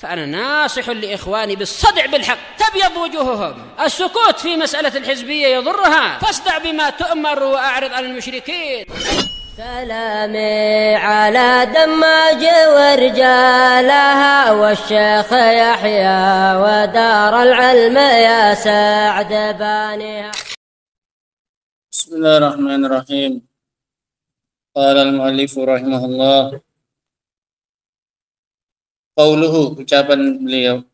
فأنا ناصح لإخواني بالصدع بالحق تبيض وجوههم. السكوت في مسألة الحزبية يضرها، فاصدع بما تؤمر وأعرض عن المشركين. سلامي على دماج ورجالها والشيخ يحيى ودار العلم يا سعد بانيها. بسم الله الرحمن الرحيم. قال المؤلف رحمه الله. Qauluhu, ucapan beliau,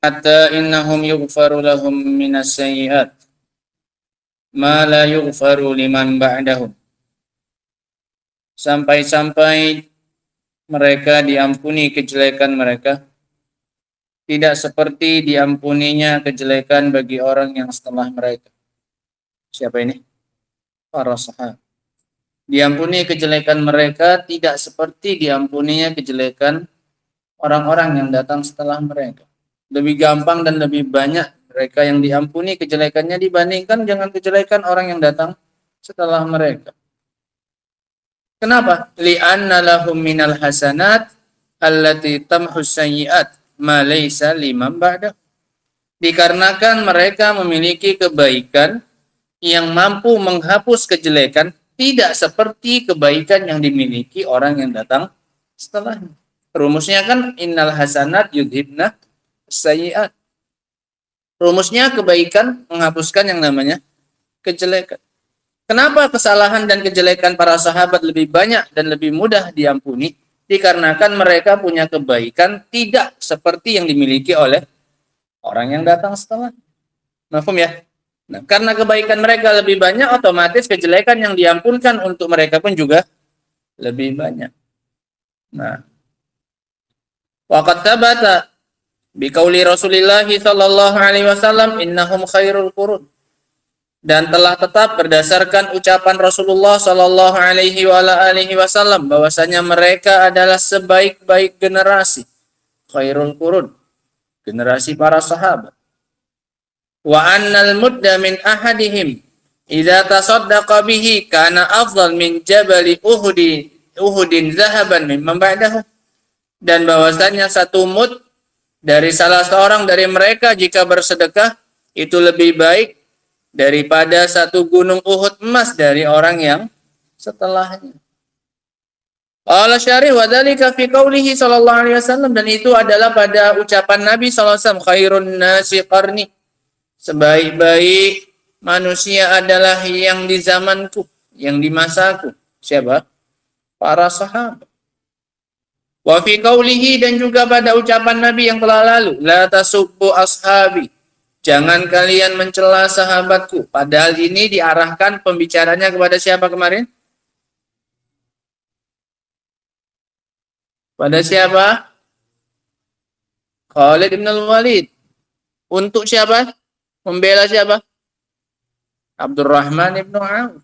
hatta innahum yughfaru lahum minas sayyi'at ma la yughfaru liman ba'dahum. Sampai-sampai mereka diampuni kejelekan mereka, tidak seperti diampuninya kejelekan bagi orang yang setelah mereka. Siapa ini? Para sahabat. Diampuni kejelekan mereka tidak seperti diampuninya kejelekan orang-orang yang datang setelah mereka. Lebih gampang dan lebih banyak mereka yang diampuni kejelekannya dibandingkan dengan kejelekan orang yang datang setelah mereka. Kenapa? Li'anna lahum minal hasanat allati tamhus sayyi'at ma laysa liman ba'da. Dikarenakan mereka memiliki kebaikan yang mampu menghapus kejelekan, tidak seperti kebaikan yang dimiliki orang yang datang setelahnya. Rumusnya kan innal hasanat yudhibna sayyi'at. Rumusnya kebaikan menghapuskan yang namanya kejelekan. Kenapa kesalahan dan kejelekan para sahabat lebih banyak dan lebih mudah diampuni? Dikarenakan mereka punya kebaikan tidak seperti yang dimiliki oleh orang yang datang setelah. Mafhum ya? Nah, karena kebaikan mereka lebih banyak, otomatis kejelekan yang diampunkan untuk mereka pun juga lebih banyak. Nah, waqad thabata biqauli Rasulillah sallallahu alaihi wasallam innahum khairul qurun. Dan telah tetap berdasarkan ucapan Rasulullah sallallahu alaihi wasallam bahwasanya mereka adalah sebaik-baik generasi. Khairul qurun, generasi para sahabat. Wa annal mudda min ahadihim idza tasaddaqa bihi kana afdal min jabali uhudin zahaban mimman ba'dahu. Dan bahwasanya satu mud dari salah seorang dari mereka jika bersedekah itu lebih baik daripada satu gunung Uhud emas dari orang yang setelahnya. Qala syarih wa dzalika fi qoulihi sallallahu alaihi wasallam, dan itu adalah pada ucapan Nabi sallallahu alaihi wasallam, khairun nasi qarni. Sebaik-baik manusia adalah yang di zamanku, yang di masaku. Siapa? Para sahabat. Wa fi qaulihi, dan juga pada ucapan Nabi yang telah lalu, la tasubbu ashabi. Jangan kalian mencela sahabatku. Padahal ini diarahkan pembicaranya kepada siapa kemarin? Pada siapa? Khalid bin Al-Walid. Untuk siapa? Membela siapa? Abdurrahman ibn Auf.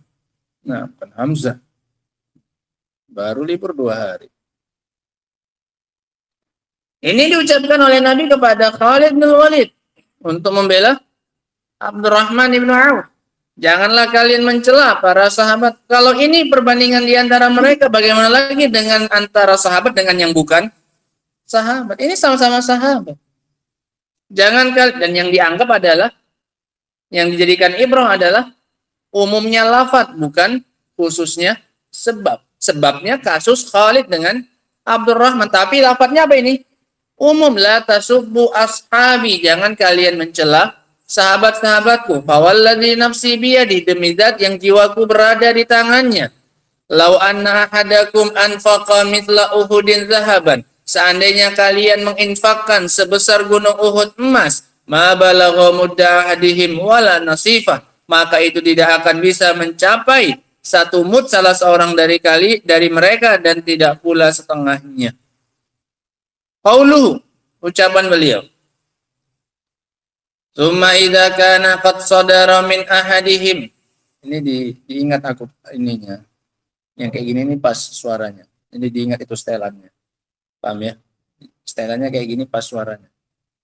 Nah, bukan Hamzah. Baru libur 2 hari. Ini diucapkan oleh Nabi kepada Khalid bin Walid untuk membela Abdurrahman ibn Auf. Janganlah kalian mencela para sahabat. Kalau ini perbandingan di antara mereka, bagaimana lagi dengan antara sahabat dengan yang bukan sahabat? Ini sama-sama sahabat. Jangan kalian, dan yang dianggap adalah, yang dijadikan ibrah adalah umumnya lafaz, bukan khususnya sebab. Sebabnya kasus Khalid dengan Abdurrahman. Tapi lafaznya apa ini? Umum. La tasubbu ashabi. Jangan kalian mencela sahabat-sahabatku. Fawalladzi nafsi biyadi, demi zat yang jiwaku berada di tangannya. Lau anna ahadakum anfaqa mithla Uhudin zahaban. Seandainya kalian menginfakkan sebesar gunung Uhud emas, ma balagha mudda ahadihim wala nasifah, maka itu tidak akan bisa mencapai satu mud salah seorang dari mereka, dan tidak pula setengahnya. Qauluhu, ucapan beliau, tsumma idza kana qad sadara min ahadihim. Ini diingat aku ininya. Yang kayak gini nih pas suaranya. Ini diingat itu setelannya. Paham ya? Setelannya kayak gini pas suaranya.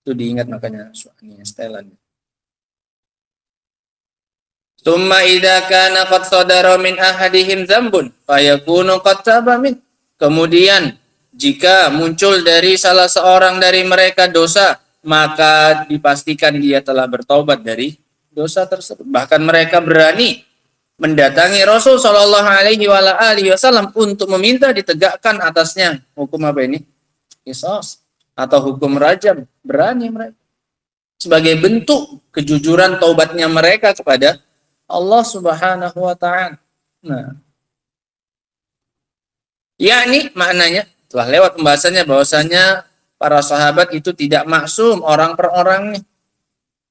Itu diingat makanya ini setelannya. Tsumma idza kana qad sadara min ahadihim dzambun fayakunu qad taba min. Kemudian Jika muncul dari salah seorang dari mereka dosa, maka dipastikan dia telah bertaubat dari dosa tersebut. Bahkan mereka berani mendatangi Rasul Shallallahu Alaihi Wasallam untuk meminta ditegakkan atasnya hukum apa ini? Qisas atau hukum rajam. Berani mereka sebagai bentuk kejujuran taubatnya mereka kepada Allah Subhanahu Wa Taala. Nah, yakni maknanya telah lewat pembahasannya bahwasanya para sahabat itu tidak maksum orang per orangnya.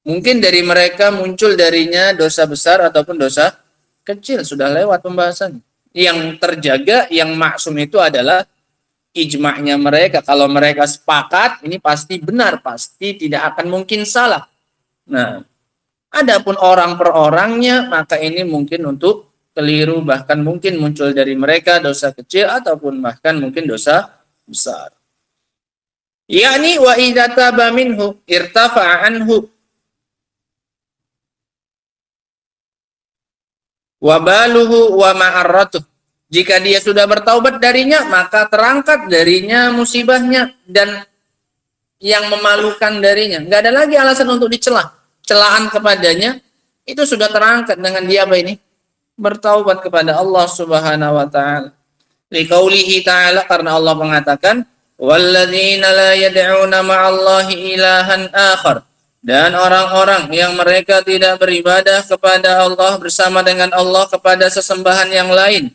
Mungkin dari mereka muncul darinya dosa besar ataupun dosa kecil, sudah lewat pembahasan. Yang terjaga, yang maksum itu adalah ijma'nya mereka. Kalau mereka sepakat, ini pasti benar, pasti tidak akan mungkin salah. Nah, adapun orang per orangnya, maka ini mungkin untuk keliru, bahkan mungkin muncul dari mereka dosa kecil ataupun bahkan mungkin dosa besar. Yakni wa idza taba minhu irtafa'a anhu wabaluhu wa ma'arratuh. Jika dia sudah bertaubat darinya, maka terangkat darinya musibahnya dan yang memalukan darinya. Enggak ada lagi alasan untuk dicela. Celaan kepadanya itu sudah terangkat dengan dia apa ini? Bertaubat kepada Allah Subhanahu wa taala. Liqaulihi ta'ala, karena Allah mengatakan, walladzina la yad'una ma'allahi ilahan akhar. Dan orang-orang yang mereka tidak beribadah kepada Allah bersama dengan Allah kepada sesembahan yang lain.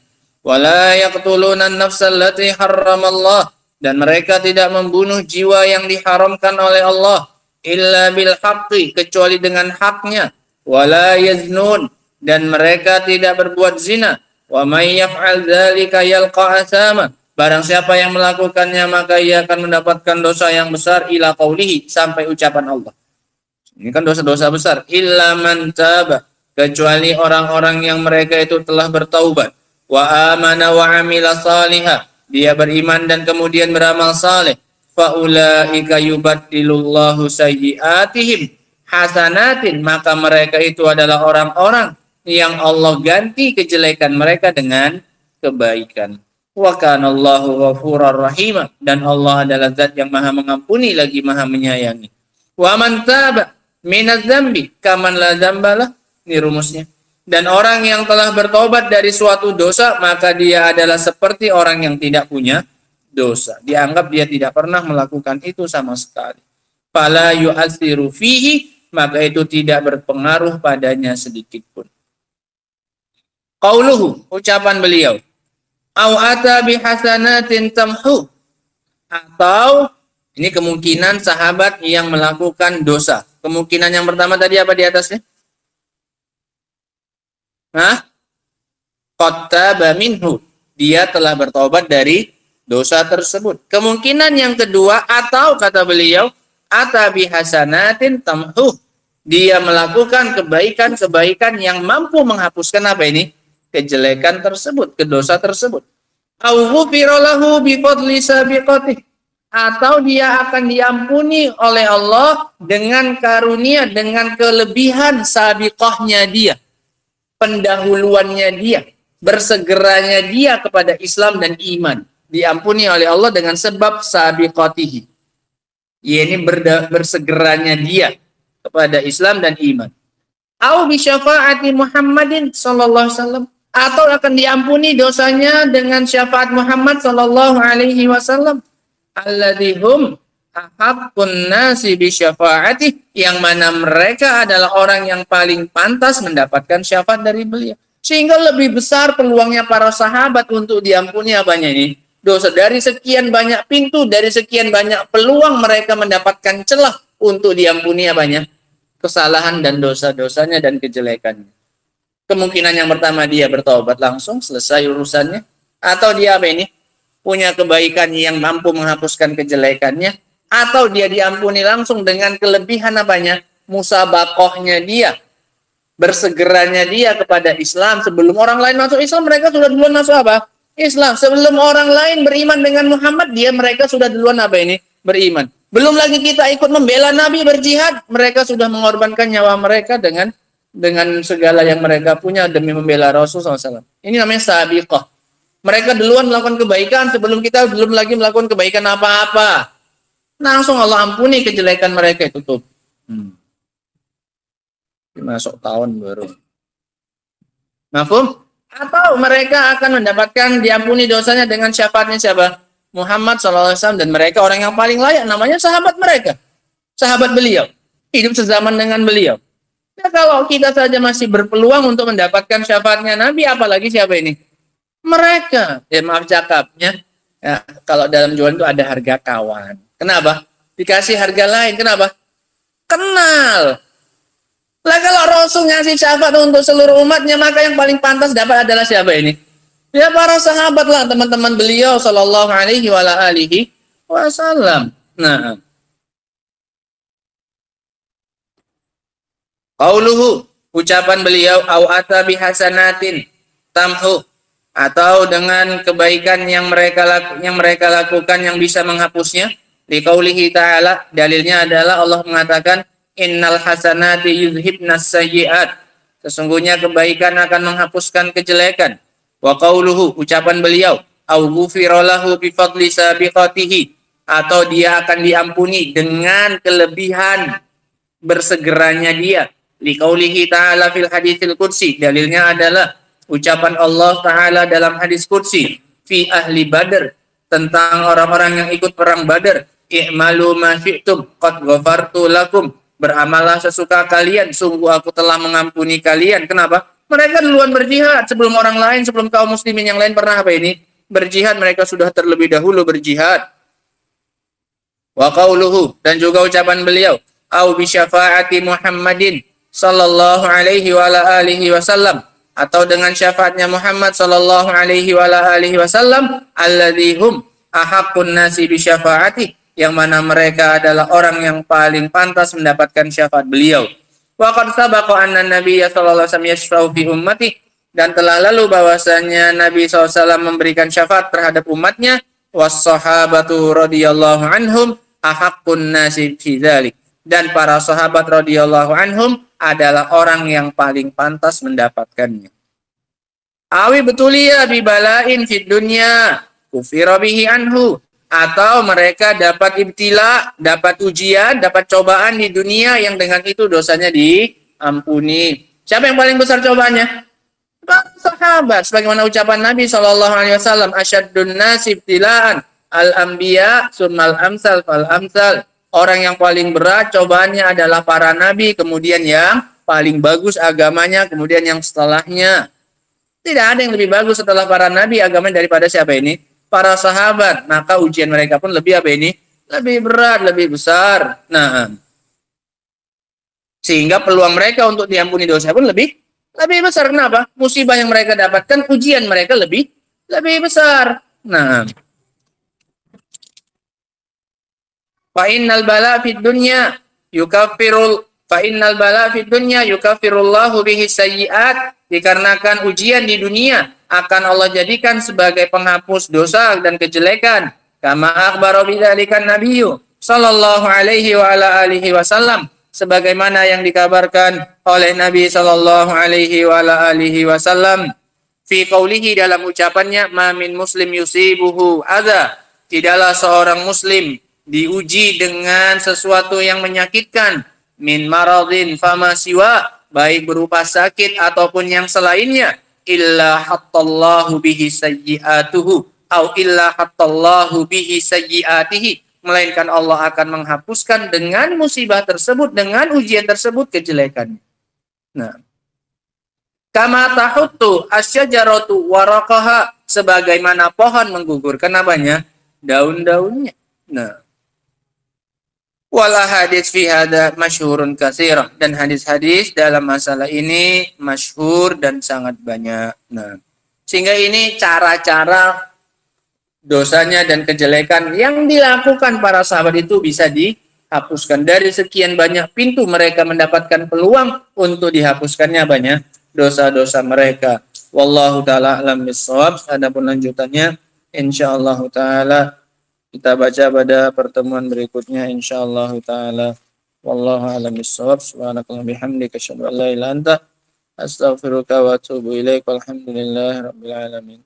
Wala yaqtuluna an-nafsal lati harramallah. Dan mereka tidak membunuh jiwa yang diharamkan oleh Allah illa bil haqqi, kecuali dengan haknya. Wala yaznun, dan mereka tidak berbuat zina. Wa may yaf'al dzalika yalqa athama. Barang siapa yang melakukannya maka ia akan mendapatkan dosa yang besar, ila qaulihi, sampai ucapan Allah. Ini kan dosa-dosa besar. Illa man taba, kecuali orang-orang yang mereka itu telah bertaubat. Wa amana wa amila salihah, dia beriman dan kemudian beramal saleh. Fa ulaika yubaddilullahu sayyi'atihim hasanatin, maka mereka itu adalah orang-orang yang Allah ganti kejelekan mereka dengan kebaikan. Wa kanallahu ghafurur rahim, dan Allah adalah zat yang maha mengampuni lagi maha menyayangi. Wa man taba minadz dzambi kaman la dzambalah, ini rumusnya. Dan orang yang telah bertobat dari suatu dosa, maka dia adalah seperti orang yang tidak punya dosa. Dianggap dia tidak pernah melakukan itu sama sekali. Fala yu'atsiru fihi, maka itu tidak berpengaruh padanya sedikit pun. Qauluhu, ucapan beliau, au ata bihasanatin tamhu, atau ini kemungkinan sahabat yang melakukan dosa. Kemungkinan yang pertama tadi apa di atasnya? Qattaba minhu, dia telah bertobat dari dosa tersebut. Kemungkinan yang kedua, atau kata beliau, ata bihasanatin tamhu, dia melakukan kebaikan-kebaikan yang mampu menghapuskan apa ini? Kejelekan tersebut, kedosa tersebut. Au ghufira lahu bi fadli sabiqatih, atau dia akan diampuni oleh Allah dengan karunia, dengan kelebihan sabiqahnya dia, pendahuluannya dia, bersegeranya dia kepada Islam dan iman. Diampuni oleh Allah dengan sebab sabiqatihi, yakni bersegeranya dia kepada Islam dan iman. Au bi syafaati Muhammadin sallallahu alaihi wasallam, atau akan diampuni dosanya dengan syafaat Muhammad sallallahu alaihi wasallam. Alladzihum ahaqqun nasi bi syafaati, yang mana mereka adalah orang yang paling pantas mendapatkan syafaat dari beliau. Sehingga lebih besar peluangnya para sahabat untuk diampuni apanya ini? Dosa. Dari sekian banyak pintu, dari sekian banyak peluang mereka mendapatkan celah untuk diampuni apanya? Kesalahan dan dosa-dosanya dan kejelekannya. Kemungkinan yang pertama, dia bertaubat langsung, selesai urusannya. Atau dia apa ini? Punya kebaikan yang mampu menghapuskan kejelekannya. Atau dia diampuni langsung dengan kelebihan apanya? Musabakohnya dia, bersegeranya dia kepada Islam. Sebelum orang lain masuk Islam, mereka sudah duluan masuk apa? Islam. Sebelum orang lain beriman dengan Muhammad, mereka sudah duluan apa ini? Beriman. Belum lagi kita ikut membela Nabi, berjihad, mereka sudah mengorbankan nyawa mereka dengan segala yang mereka punya demi membela Rasul SAW. Ini namanya sabiqah. Mereka duluan melakukan kebaikan sebelum kita belum lagi melakukan kebaikan apa-apa. Langsung Allah ampuni kejelekan mereka itu tuh. Masuk tahun baru. Mafhum? Atau mereka akan mendapatkan diampuni dosanya dengan syafaatnya siapa? Muhammad SAW, dan mereka orang yang paling layak, namanya sahabat mereka. Sahabat beliau. Hidup sezaman dengan beliau. Nah, kalau kita saja masih berpeluang untuk mendapatkan syafaatnya Nabi, apalagi siapa ini? Mereka. Ya maaf cakapnya. Ya, kalau dalam jualan itu ada harga kawan. Kenapa? Dikasih harga lain. Kenapa? Kenal. Lah kalau Rasul ngasih syafaat untuk seluruh umatnya, maka yang paling pantas dapat adalah siapa ini? Ya para sahabat lah, teman-teman beliau sallallahu alaihi wa alihi wasallam. Nah, qauluhu, ucapan beliau, au ata bihasanatin tamhu, atau dengan kebaikan yang mereka lakukan yang bisa menghapusnya. Di qaulihi ta'ala, dalilnya adalah Allah mengatakan innal hasanati yudhibnas sayyi'at, sesungguhnya kebaikan akan menghapuskan kejelekan. Wa qauluhu, ucapan beliau, au ghufira lahu bi fadli sabiqatihi, atau dia akan diampuni dengan kelebihan bersegeranya dia. Li qaulihi ta'ala fil haditsil qudsi, dalilnya adalah ucapan Allah Ta'ala dalam hadis qudsi fi ahli Badr, tentang orang-orang yang ikut perang Badar. I'malu ma syi'tum qad ghafartu lakum, beramalah sesuka kalian, sungguh aku telah mengampuni kalian. Kenapa? Mereka duluan berjihad sebelum orang lain, sebelum kaum muslimin yang lain pernah apa ini? Berjihad, mereka sudah terlebih dahulu berjihad. Wa qauluhu, dan juga ucapan beliau, au bi syafaati Muhammadin sallallahu alaihi wa alihi wasallam, atau dengan syafaatnya Muhammad sallallahu alaihi wa alihi wasallam, alladzihum ahaqqun nasi bi syafaati, yang mana mereka adalah orang yang paling pantas mendapatkan syafaat beliau. Wa qad sabaqa anna nabiyya sallallahu alaihi wasallam yashfa'u fi ummati, dan telah lalu bahwasanya Nabi SAW memberikan syafaat terhadap umatnya. Was sahabatu radhiyallahu anhum ahaqqun nasi fi dzalik, dan para sahabat radhiyallahu anhum adalah orang yang paling pantas mendapatkannya. Awi betulia bi balain fid dunya kufira bihi anhu, atau mereka dapat ibtila, dapat ujian, dapat cobaan di dunia yang dengan itu dosanya diampuni. Siapa yang paling besar cobaannya? Para sahabat. Sebagaimana ucapan Nabi SAW, asyaddun nasi ibtilaan al-anbiya summal amsal fal amsal. Orang yang paling berat cobaannya adalah para nabi, kemudian yang paling bagus agamanya, kemudian yang setelahnya. Tidak ada yang lebih bagus setelah para nabi agamanya daripada siapa ini? Para sahabat. Maka ujian mereka pun lebih apa ini? Lebih berat, lebih besar. Nah, sehingga peluang mereka untuk diampuni dosa pun lebih besar. Kenapa? Musibah yang mereka dapatkan, ujian mereka lebih besar. Nah, fa innal bala fid dunya yukaffirullahu bihi sayyi'at, dikarenakan ujian di dunia akan Allah jadikan sebagai penghapus dosa dan kejelekan. Kama akhbara bidzalika nabiyyu sallallahu alaihi wa ala alihi wasallam, sebagaimana yang dikabarkan oleh Nabi sallallahu alaihi wa ala alihi wasallam fi qaulihi, dalam ucapannya, ma min muslim yusibuhu adza, tidaklah seorang muslim diuji dengan sesuatu yang menyakitkan, min maradin fama siwa, baik berupa sakit ataupun yang selainnya, illa hattallahu bihi sayyi'atuhu au illa hattallahu bihi sayyi'atihi, melainkan Allah akan menghapuskan dengan musibah tersebut, dengan ujian tersebut, kejelekannya. Nah, kama tahuttu asyajaratu waraqaha, sebagaimana pohon menggugurkan apanya? Daun-daunnya. Nah, wal hadis fi hada masyhurun katsira, dan hadis-hadis dalam masalah ini masyhur dan sangat banyak. Nah, sehingga ini cara-cara dosanya dan kejelekan yang dilakukan para sahabat itu bisa dihapuskan. Dari sekian banyak pintu mereka mendapatkan peluang untuk dihapuskannya banyak dosa-dosa mereka. Wallahu taala alam bissawab. Adapun lanjutannya insyaallah taala kita baca pada pertemuan berikutnya insyaallah taala. Wallahu a'lam bissawab. Subhanakallahumma bihamdika asyhadu an la ilaha illa anta astaghfiruka wa atubu ilaik. Walhamdulillahirabbil alamin.